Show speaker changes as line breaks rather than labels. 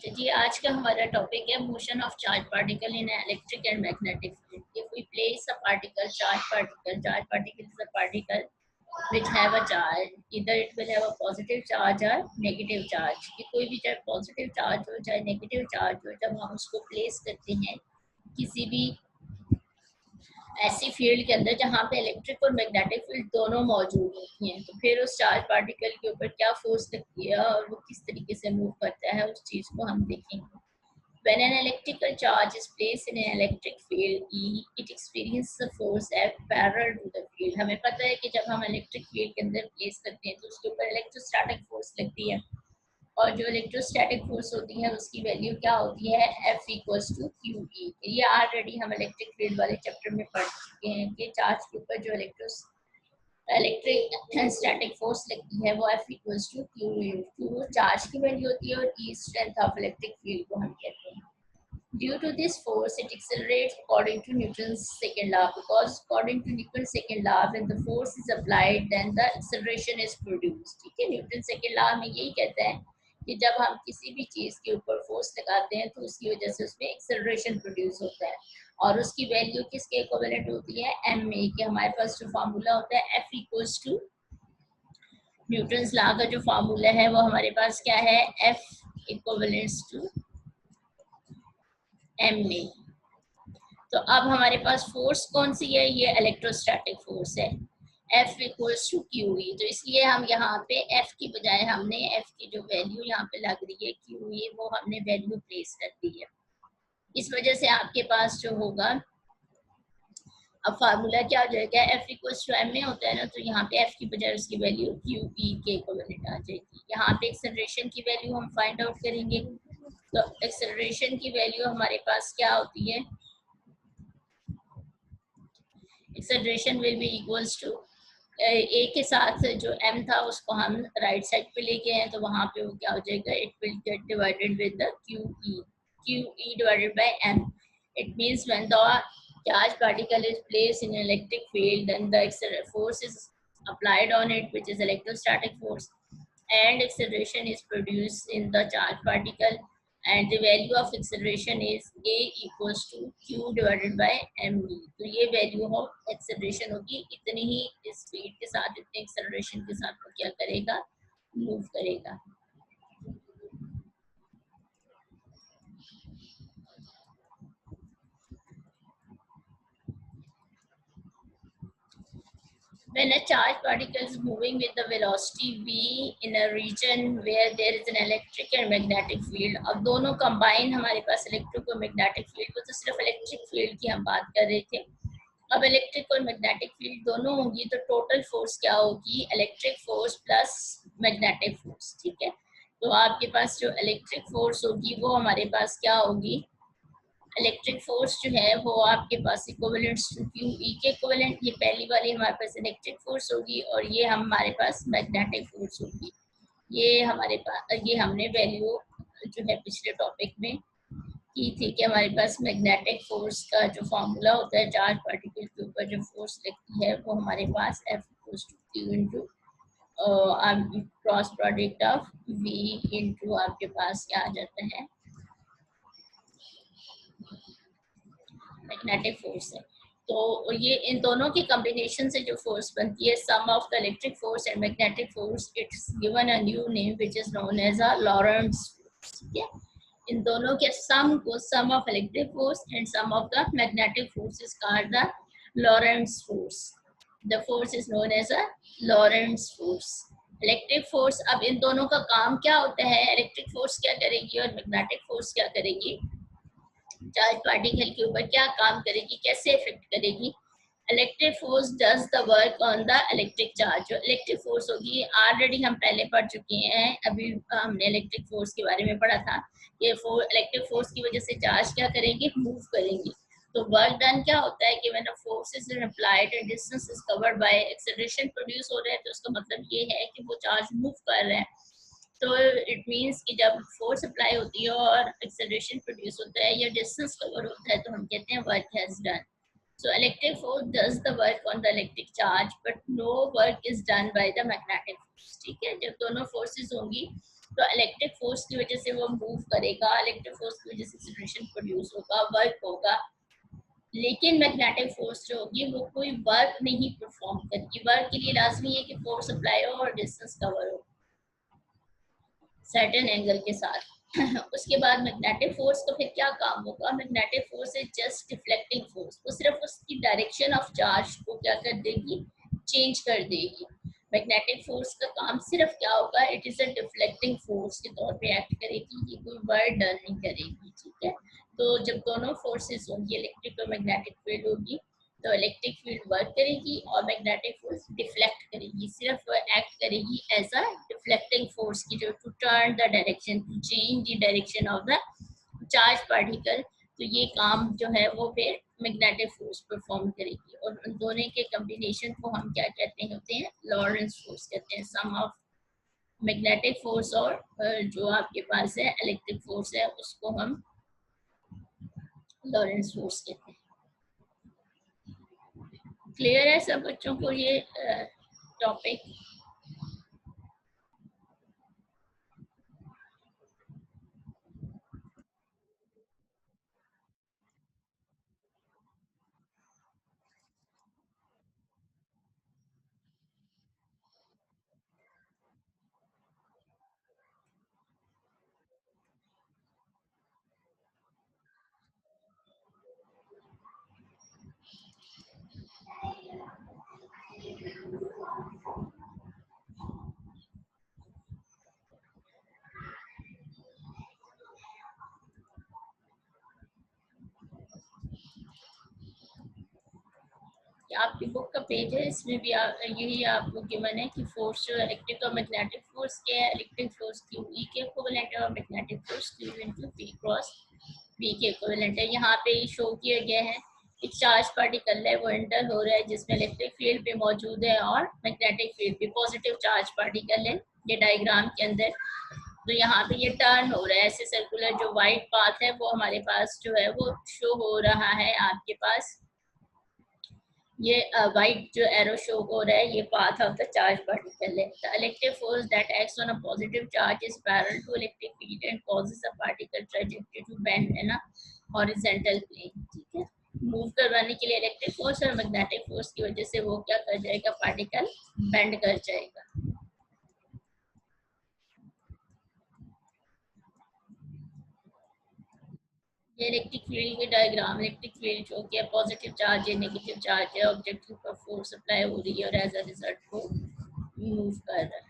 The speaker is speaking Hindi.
अच्छा जी, आज का हमारा टॉपिक है motion of charge particle in electric and magnetic field. If we place a particle, charge particle is a particle which have a charge, either it will have a positive charge or negative charge। कि कोई भी चाहे पॉजिटिव चार्ज हो चाहे नेगेटिव चार्ज हो, जब हम उसको प्लेस करते हैं किसी भी ऐसी फील्ड के अंदर जहाँ पे इलेक्ट्रिक और मैग्नेटिक फील्ड दोनों मौजूद होती हैं, तो फिर उस चार्ज पार्टिकल के ऊपर क्या फोर्स लगती है और वो किस तरीके से मूव करता है, उस चीज को हम देखेंगे। When an electrical charge is placed in an electric field E, it experiences a force F parallel to the field। हमें पता है कि जब हम इलेक्ट्रिक फील्ड के अंदर प्लेस करते हैं तो उसके ऊपर इलेक्ट्रोस्टैटिक फोर्स लगती है, और जो इलेक्ट्रोस्टैटिक फोर्स होती है उसकी वैल्यू क्या होती है, F equals to Q E. ये ऑलरेडी हम इलेक्ट्रिक फील्ड वाले चैप्टर में पढ़ चुके हैं कि चार्ज के ऊपर जो इलेक्ट्रिक स्टैटिक फोर्स लगती है वो F equals to Q E. Q charge की वैल्यू होती है और E strength of electric field को हम कहते हैं। Due to this force, it accelerates according to Newton's second law, because according to Newton's second law, when the force is applied, then the acceleration is produced। ठीक है, न्यूटन सेकेंड लॉ में यही कहता है कि जब हम किसी भी चीज के ऊपर फोर्स लगाते हैं तो उसकी वजह से उसमें एक्सेलरेशन प्रोड्यूस होता है, और उसकी वैल्यू किसके इक्विवेलेंट होती है, एम में। कि हमारे पास जो फार्मूला होता है F equals to Newton's law का जो फार्मूला है वो हमारे पास क्या है, एफ इक्विवेलेंट्स टू एम में। तो अब हमारे पास फोर्स कौन सी है, ये इलेक्ट्रोस्टैटिक फोर्स है, F equals to Q E. तो इसलिए हम यहाँ पे F की बजाय हमने F की जो वैल्यू यहाँ पे लग रही है क्यू ई, वो हमने वैल्यू प्लेस कर दी है। इस वजह से आपके पास जो होगा अब फार्मूला क्या हो जाएगा, F इक्वल्स टू एम में होता है ना, तो यहाँ पे F की बजाय उसकी वैल्यू क्यू ई के इक्विवेलेंट आ जाएगी। यहाँ पे एक्सेलरेशन की वैल्यू हम फाइंड आउट करेंगे, तो एक्सेलरेशन की वैल्यू हमारे पास क्या होती है, acceleration will be equals to A के साथ जो m था उसको हम राइट साइड पे लेके आए, तो वहां पे वो क्या हो जाएगा, it will get divided with the Q E divided by m। It means when the charge particle is placed in an electric field, then the force is applied on it, which is electrostatic force, and acceleration is produced in the charge particle, and the value of acceleration is a equals to q divided by mv। तो ये वैल्यू हो एक्सेलरेशन होगी, इतनी ही स्पीड के साथ, इतने एक्सेलरेशन के साथ वो क्या करेगा, मूव करेगा। When a charged particle is moving with the velocity v in a region where there is an electric and magnetic field, अब दोनों combine हमारे पास इलेक्ट्रिक और मैग्नेटिक फील्ड, वो तो सिर्फ इलेक्ट्रिक फील्ड की हम बात कर रहे थे। अब इलेक्ट्रिक और मैग्नेटिक फील्ड दोनों होगी तो टोटल फोर्स क्या होगी, electric force plus magnetic force. ठीक है, तो आपके पास जो इलेक्ट्रिक फोर्स होगी वो हमारे पास क्या होगी, इलेक्ट्रिक फोर्स जो है वो आपके पास इक्विवेलेंट टू क्यू ई के इक्विवेलेंट, ये पहली वाली हमारे पास इलेक्ट्रिक फोर्स होगी, और ये हमारे पास मैग्नेटिक फोर्स होगी। ये हमारे पास, ये हमने वैल्यू जो है पिछले टॉपिक में की थी कि हमारे पास मैग्नेटिक फोर्स का जो फॉर्मूला होता है चार्ज पार्टिकल के ऊपर जो फोर्स लगती है वो हमारे पास F equals to Q into cross product of V into आपके पास क्या आ जाता है, मैग्नेटिक फोर्स है। तो ये इन दोनों की कॉम्बिनेशन से जो फोर्स बनती है, sum of the electric force and magnetic force, it's given a new name which is known as a Lorentz force. ठीक है, इन दोनों के सम को sum of electric force and sum of the magnetic force is called the Lorentz force. The force is known as a Lorentz force. Electric force, अब इन दोनों का काम क्या होता है, इलेक्ट्रिक फोर्स क्या करेगी और मैग्नेटिक फोर्स क्या करेगी, चार्ज पार्टिकल के ऊपर क्या काम करेगी, कैसे इफेक्ट करेगी। Electric force does the work on the electric charge. जो इलेक्ट्रिक फोर्स होगी ऑलरेडी हम पहले पढ़ चुके हैं, अभी हमने इलेक्ट्रिक फोर्स के बारे में पढ़ा था। ये इलेक्ट्रिक फोर्स की वजह से चार्ज क्या करेंगे, मूव करेंगे। तो वर्क डन क्या होता है कि when a force is applied and distance is covered by acceleration produce हो रहा है, तो उसका मतलब ये है कि वो चार्ज मूव कर रहा है। तो इट मीन्स कि जब फोर्स अप्लाई होती है और एक्सेलरेशन प्रोड्यूस होता है या डिस्टेंस कवर होता है, तो हम कहते हैं work has done. So electric force does the work on the electric charge, but no work is done by the magnetic force। ठीक है, जब दोनों फोर्सेस होंगी तो इलेक्ट्रिक फोर्स की वजह से वो मूव करेगा, इलेक्ट्रिक फोर्स की वजह से एक्सीलरेशन प्रोड्यूस होगा, वर्क होगा। लेकिन मैग्नेटिक फोर्स जो होगी वो कोई वर्क नहीं परफॉर्म करती। वर्क के लिए लाजमी है कि फोर्स अप्लाई हो और डिस्टेंस कवर हो सर्टेन एंगल के साथ। उसके बाद मैग्नेटिक फोर्स का फिर क्या काम होगा? Magnetic force is just deflecting force, वो सिर्फ उसकी डायरेक्शन ऑफ चार्ज को क्या कर देगी? चेंज कर देगी। मैग्नेटिक फोर्स का काम सिर्फ क्या होगा? It is a deflecting force के तौर पे एक्ट करेगी, ये कोई वर्क डन नहीं करेगी, ठीक है। तो जब दोनों फोर्सेस होंगी, इलेक्ट्रिक और मैग्नेटिक फील्ड होगी, तो इलेक्ट्रिक फील्ड वर्क करेगी और मैग्नेटिक फोर्स डिफ्लेक्ट करेगी, सिर्फ एक्ट करेगी एज अ डिफ्लेक्टिंग फोर्स की, जो to turn the direction, to change the direction of the charge particle. तो ये काम जो है वो फिर मैग्नेटिक फोर्स परफॉर्म करेगी, और उन दोनों के कॉम्बिनेशन को हम क्या कहते हैं? होते हैं लॉरेंस फोर्स कहते हैं। सम ऑफ मैग्नेटिक फोर्स और जो आपके पास है इलेक्ट्रिक फोर्स है, उसको हम लॉरेंस फोर्स कहते हैं। क्लियर है सब बच्चों को ये टॉपिक? आपकी बुक का पेज है, इसमें भी यही आपको गिवन है कि फोर्स जो इलेक्ट्रिक और मैग्नेटिक फोर्स के है, इलेक्ट्रिक फोर्स क्यू ई के इक्विवेलेंट है और magnetic force Q into P cross B के इक्विवेलेंट है। यहाँ पे शो किया गया है एक चार्ज पार्टिकल है, वो एंटर हो रहा है जिसमें इलेक्ट्रिक फील्ड भी मौजूद है और मैग्नेटिक फील्ड भी। पॉजिटिव चार्ज पार्टिकल है ये डायग्राम के अंदर। तो यहाँ पे ये टर्न हो रहा है ऐसे सर्कुलर, जो वाइट पाथ है वो हमारे पास जो है वो शो हो रहा है आपके पास। ये वाइट जो एरो शो हो रहा है, ये path of the charge particle है। The electric force that acts on a positive charge is parallel to electric field and causes a particle trajectory to bend in a horizontal plane, ठीक है। मूव करवाने के लिए इलेक्ट्रिक फोर्स और मैग्नेटिक फोर्स की वजह से वो क्या कर जाएगा? पार्टिकल बेंड कर जाएगा। ये इलेक्ट्रिक फील्ड के डायग्राम, इलेक्ट्रिक फील्ड जो कि पॉजिटिव चार्ज है, नेगेटिव चार्ज है, ऑब्जेक्ट पर फोर्स अप्लाई हो रही है और एज अ रिजल्ट वो मूव कर रहा है।